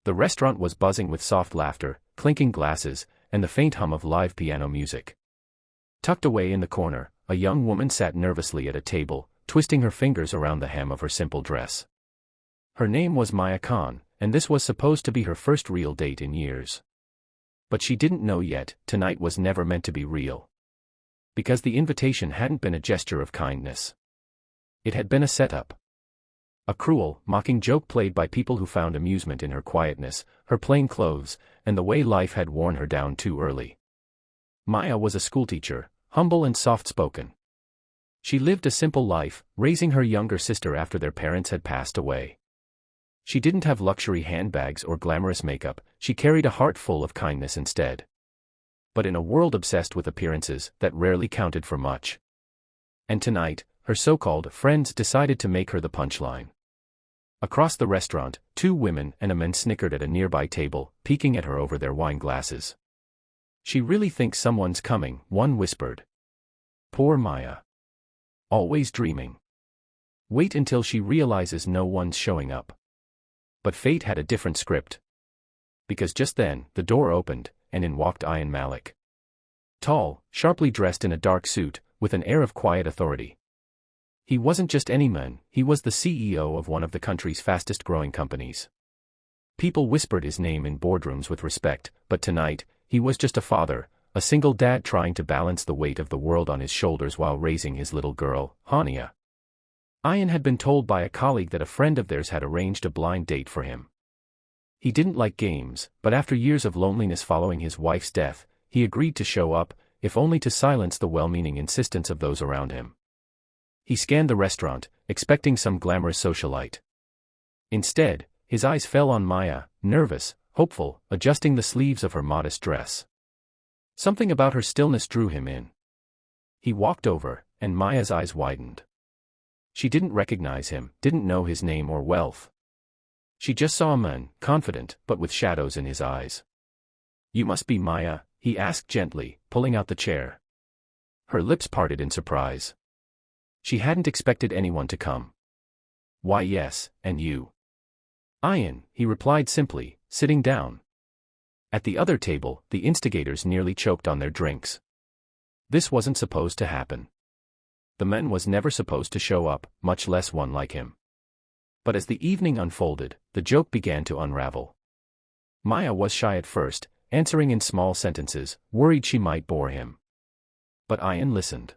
The restaurant was buzzing with soft laughter, clinking glasses, and the faint hum of live piano music. Tucked away in the corner, a young woman sat nervously at a table, twisting her fingers around the hem of her simple dress. Her name was Maya Khan, and this was supposed to be her first real date in years. But she didn't know yet, tonight was never meant to be real. Because the invitation hadn't been a gesture of kindness. It had been a setup. A cruel, mocking joke played by people who found amusement in her quietness, her plain clothes, and the way life had worn her down too early. Maya was a schoolteacher, humble and soft-spoken. She lived a simple life, raising her younger sister after their parents had passed away. She didn't have luxury handbags or glamorous makeup, she carried a heart full of kindness instead. But in a world obsessed with appearances, that rarely counted for much. And tonight, her so-called friends decided to make her the punchline. Across the restaurant, two women and a man snickered at a nearby table, peeking at her over their wine glasses. "She really thinks someone's coming," one whispered. "Poor Maya. Always dreaming. Wait until she realizes no one's showing up." But fate had a different script. Because just then, the door opened, and in walked Ayan Malik. Tall, sharply dressed in a dark suit, with an air of quiet authority. He wasn't just any man, he was the CEO of one of the country's fastest-growing companies. People whispered his name in boardrooms with respect, but tonight, he was just a father, a single dad trying to balance the weight of the world on his shoulders while raising his little girl, Hania. Ayan had been told by a colleague that a friend of theirs had arranged a blind date for him. He didn't like games, but after years of loneliness following his wife's death, he agreed to show up, if only to silence the well-meaning insistence of those around him. He scanned the restaurant, expecting some glamorous socialite. Instead, his eyes fell on Maya, nervous, hopeful, adjusting the sleeves of her modest dress. Something about her stillness drew him in. He walked over, and Maya's eyes widened. She didn't recognize him, didn't know his name or wealth. She just saw a man, confident, but with shadows in his eyes. "You must be Maya," he asked gently, pulling out the chair. Her lips parted in surprise. She hadn't expected anyone to come. "Why yes, and you?" "Ayan," he replied simply, sitting down. At the other table, the instigators nearly choked on their drinks. This wasn't supposed to happen. The man was never supposed to show up, much less one like him. But as the evening unfolded, the joke began to unravel. Maya was shy at first, answering in small sentences, worried she might bore him. But Ayan listened.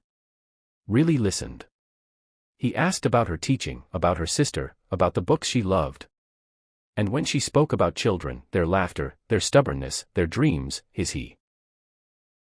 Really listened. He asked about her teaching, about her sister, about the books she loved. And when she spoke about children, their laughter, their stubbornness, their dreams, he